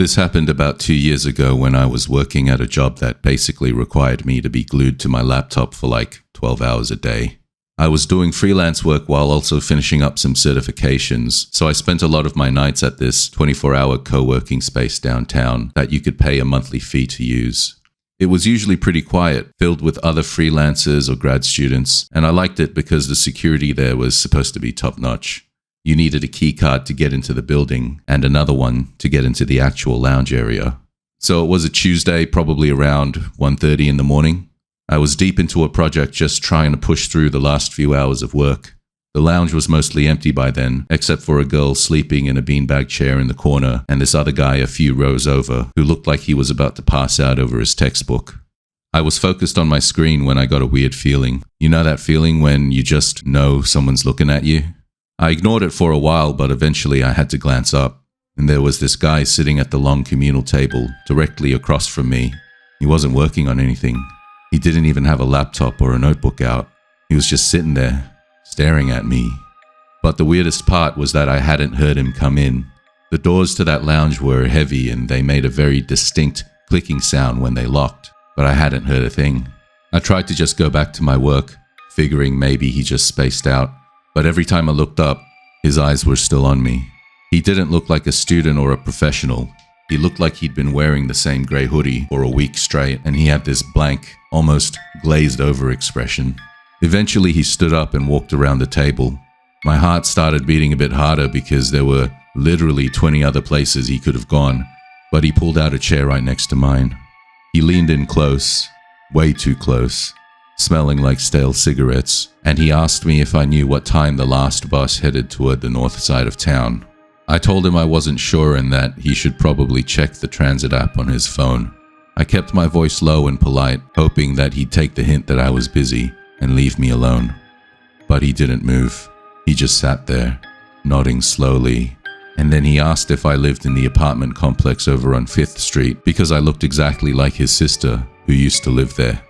This happened about 2 years ago when I was working at a job that basically required me to be glued to my laptop for like 12 hours a day. I was doing freelance work while also finishing up some certifications, so I spent a lot of my nights at this 24-hour co-working space downtown that you could pay a monthly fee to use. It was usually pretty quiet, filled with other freelancers or grad students, and I liked it because the security there was supposed to be top-notch. You needed a key card to get into the building, and another one to get into the actual lounge area. So it was a Tuesday, probably around 1:30 in the morning. I was deep into a project just trying to push through the last few hours of work. The lounge was mostly empty by then, except for a girl sleeping in a beanbag chair in the corner and this other guy a few rows over who looked like he was about to pass out over his textbook. I was focused on my screen when I got a weird feeling. You know that feeling when you just know someone's looking at you? I ignored it for a while, but eventually I had to glance up, and there was this guy sitting at the long communal table directly across from me. He wasn't working on anything. He didn't even have a laptop or a notebook out. He was just sitting there, staring at me. But the weirdest part was that I hadn't heard him come in. The doors to that lounge were heavy and they made a very distinct clicking sound when they locked, but I hadn't heard a thing. I tried to just go back to my work, figuring maybe he just spaced out, but every time I looked up, his eyes were still on me. He didn't look like a student or a professional. He looked like he'd been wearing the same grey hoodie for a week straight, and he had this blank, almost glazed over expression. Eventually he stood up and walked around the table. My heart started beating a bit harder because there were literally 20 other places he could have gone, but he pulled out a chair right next to mine. He leaned in close, way too close, smelling like stale cigarettes, and he asked me if I knew what time the last bus headed toward the north side of town. I told him I wasn't sure and that he should probably check the transit app on his phone. I kept my voice low and polite, hoping that he'd take the hint that I was busy and leave me alone. But he didn't move. He just sat there, nodding slowly. And then he asked if I lived in the apartment complex over on 5th Street because I looked exactly like his sister, who used to live there.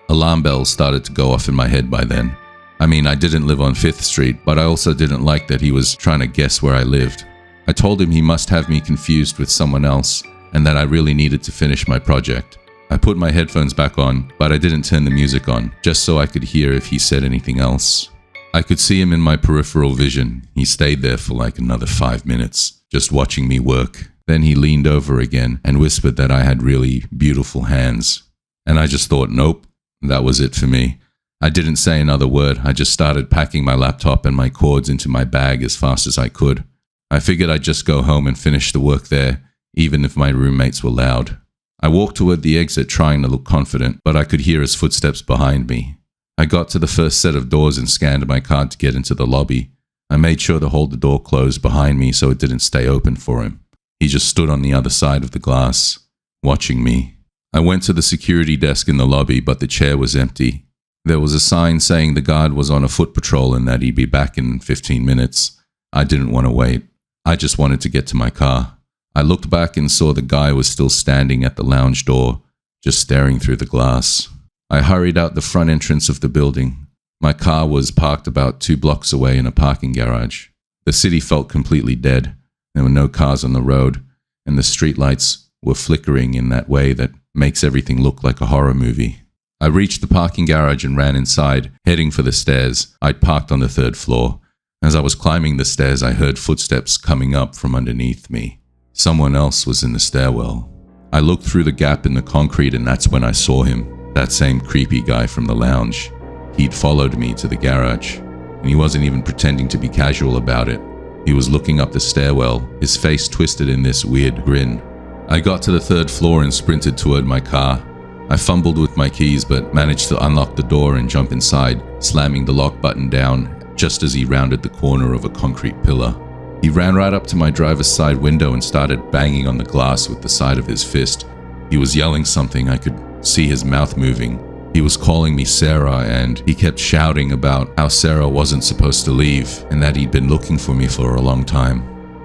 Alarm bells started to go off in my head by then. I mean, I didn't live on 5th Street, but I also didn't like that he was trying to guess where I lived. I told him he must have me confused with someone else and that I really needed to finish my project. I put my headphones back on, but I didn't turn the music on, just so I could hear if he said anything else. I could see him in my peripheral vision. He stayed there for like another 5 minutes, just watching me work. Then he leaned over again and whispered that I had really beautiful hands. And I just thought, nope, that was it for me. I didn't say another word. I just started packing my laptop and my cords into my bag as fast as I could. I figured I'd just go home and finish the work there, even if my roommates were loud. I walked toward the exit trying to look confident, but I could hear his footsteps behind me. I got to the first set of doors and scanned my card to get into the lobby. I made sure to hold the door closed behind me so it didn't stay open for him. He just stood on the other side of the glass, watching me. I went to the security desk in the lobby, but the chair was empty. There was a sign saying the guard was on a foot patrol and that he'd be back in 15 minutes. I didn't want to wait. I just wanted to get to my car. I looked back and saw the guy was still standing at the lounge door, just staring through the glass. I hurried out the front entrance of the building. My car was parked about 2 blocks away in a parking garage. The city felt completely dead. There were no cars on the road, and the streetlights were flickering in that way that makes everything look like a horror movie. I reached the parking garage and ran inside, heading for the stairs. I'd parked on the 3rd floor. As I was climbing the stairs, I heard footsteps coming up from underneath me. Someone else was in the stairwell. I looked through the gap in the concrete and that's when I saw him, that same creepy guy from the lounge. He'd followed me to the garage, and he wasn't even pretending to be casual about it. He was looking up the stairwell, his face twisted in this weird grin. I got to the 3rd floor and sprinted toward my car. I fumbled with my keys but managed to unlock the door and jump inside, slamming the lock button down just as he rounded the corner of a concrete pillar. He ran right up to my driver's side window and started banging on the glass with the side of his fist. He was yelling something. I could see his mouth moving. He was calling me Sarah, and he kept shouting about how Sarah wasn't supposed to leave and that he'd been looking for me for a long time.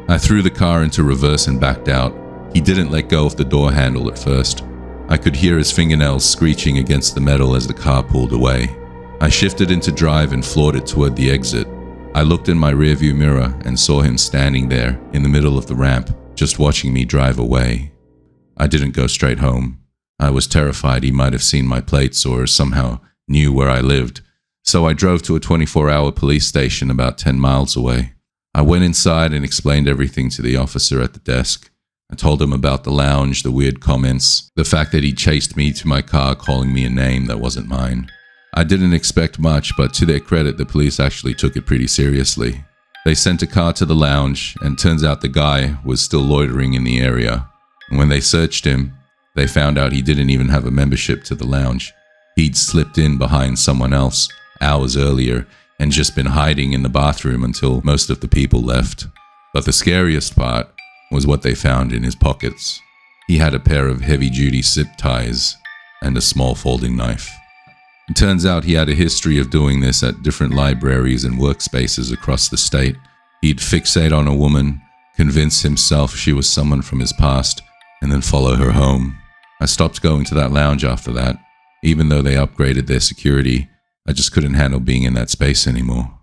I threw the car into reverse and backed out. He didn't let go of the door handle at first. I could hear his fingernails screeching against the metal as the car pulled away. I shifted into drive and floored it toward the exit. I looked in my rearview mirror and saw him standing there in the middle of the ramp, just watching me drive away. I didn't go straight home. I was terrified he might have seen my plates or somehow knew where I lived, so I drove to a 24-hour police station about 10 miles away. I went inside and explained everything to the officer at the desk. I told him about the lounge, the weird comments, the fact that he chased me to my car calling me a name that wasn't mine. I didn't expect much, but to their credit, the police actually took it pretty seriously. They sent a car to the lounge, and turns out the guy was still loitering in the area. And when they searched him, they found out he didn't even have a membership to the lounge. He'd slipped in behind someone else hours earlier and just been hiding in the bathroom until most of the people left. But the scariest part was what they found in his pockets. He had a pair of heavy-duty zip ties and a small folding knife. It turns out he had a history of doing this at different libraries and workspaces across the state. He'd fixate on a woman, convince himself she was someone from his past, and then follow her home. I stopped going to that lounge after that. Even though they upgraded their security, I just couldn't handle being in that space anymore.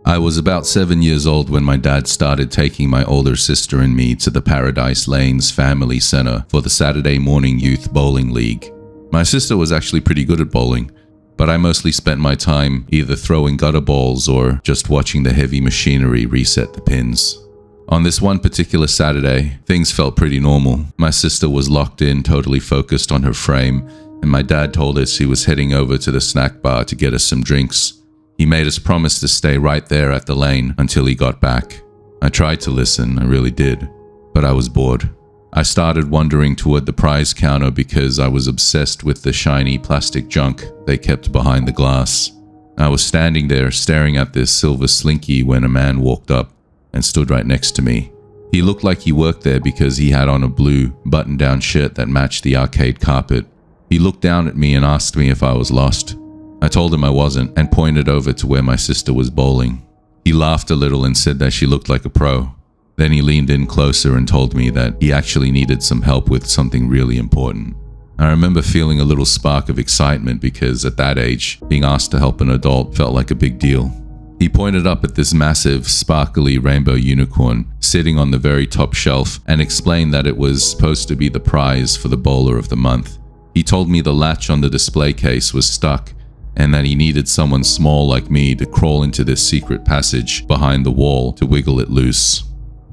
I was about 7 years old when my dad started taking my older sister and me to the Paradise Lanes Family Center for the Saturday morning youth bowling league. My sister was actually pretty good at bowling, but I mostly spent my time either throwing gutter balls or just watching the heavy machinery reset the pins. On this one particular Saturday, things felt pretty normal. My sister was locked in, totally focused on her frame, and my dad told us he was heading over to the snack bar to get us some drinks. He made us promise to stay right there at the lane until he got back. I tried to listen, I really did, but I was bored. I started wandering toward the prize counter because I was obsessed with the shiny plastic junk they kept behind the glass. I was standing there staring at this silver slinky when a man walked up and stood right next to me. He looked like he worked there because he had on a blue button-down shirt that matched the arcade carpet. He looked down at me and asked me if I was lost. I told him I wasn't and pointed over to where my sister was bowling. He laughed a little and said that she looked like a pro. Then he leaned in closer and told me that he actually needed some help with something really important. I remember feeling a little spark of excitement because at that age, being asked to help an adult felt like a big deal. He pointed up at this massive, sparkly rainbow unicorn sitting on the very top shelf and explained that it was supposed to be the prize for the bowler of the month. He told me the latch on the display case was stuck and that he needed someone small like me to crawl into this secret passage behind the wall to wiggle it loose.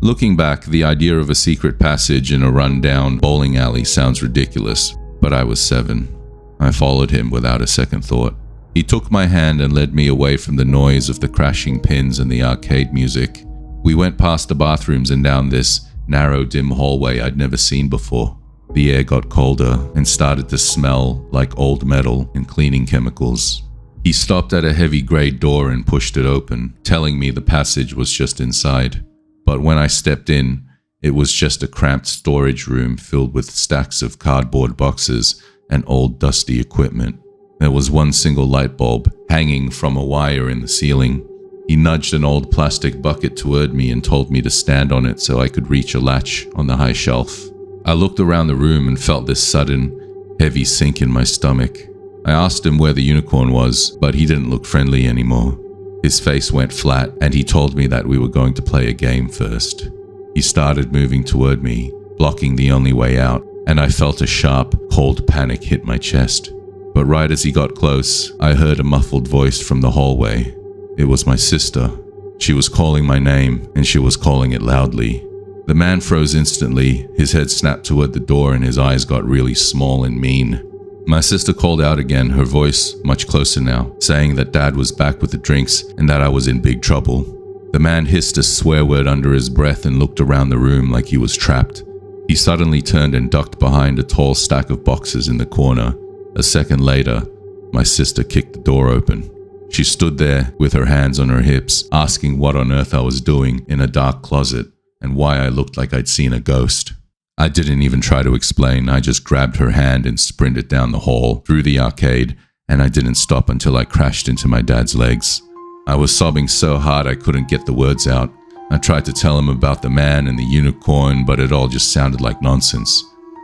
Looking back, the idea of a secret passage in a run-down bowling alley sounds ridiculous, but I was 7. I followed him without a second thought. He took my hand and led me away from the noise of the crashing pins and the arcade music. We went past the bathrooms and down this narrow, dim hallway I'd never seen before. The air got colder and started to smell like old metal and cleaning chemicals. He stopped at a heavy grey door and pushed it open, telling me the passage was just inside. But when I stepped in, it was just a cramped storage room filled with stacks of cardboard boxes and old dusty equipment. There was one single light bulb hanging from a wire in the ceiling. He nudged an old plastic bucket toward me and told me to stand on it so I could reach a latch on the high shelf. I looked around the room and felt this sudden, heavy sink in my stomach. I asked him where the unicorn was, but he didn't look friendly anymore. His face went flat and he told me that we were going to play a game first. He started moving toward me, blocking the only way out, and I felt a sharp, cold panic hit my chest. But right as he got close, I heard a muffled voice from the hallway. It was my sister. She was calling my name, and she was calling it loudly. The man froze instantly, his head snapped toward the door and his eyes got really small and mean. My sister called out again, her voice much closer now, saying that Dad was back with the drinks and that I was in big trouble. The man hissed a swear word under his breath and looked around the room like he was trapped. He suddenly turned and ducked behind a tall stack of boxes in the corner. A second later, my sister kicked the door open. She stood there with her hands on her hips, asking what on earth I was doing in a dark closet and why I looked like I'd seen a ghost. I didn't even try to explain. I just grabbed her hand and sprinted down the hall, through the arcade, and I didn't stop until I crashed into my dad's legs. I was sobbing so hard I couldn't get the words out. I tried to tell him about the man and the unicorn, but it all just sounded like nonsense.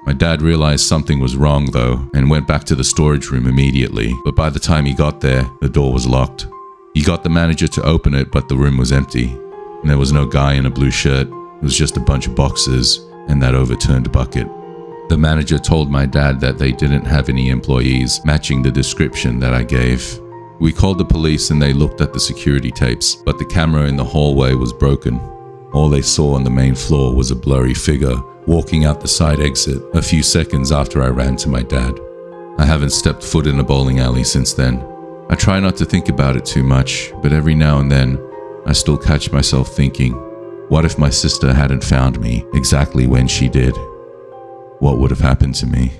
My dad realized something was wrong though, and went back to the storage room immediately, but by the time he got there, the door was locked. He got the manager to open it, but the room was empty, and there was no guy in a blue shirt. It was just a bunch of boxes and that overturned bucket. The manager told my dad that they didn't have any employees matching the description that I gave. We called the police and they looked at the security tapes, but the camera in the hallway was broken. All they saw on the main floor was a blurry figure walking out the side exit a few seconds after I ran to my dad. I haven't stepped foot in a bowling alley since then. I try not to think about it too much, but every now and then, I still catch myself thinking, what if my sister hadn't found me exactly when she did? What would have happened to me?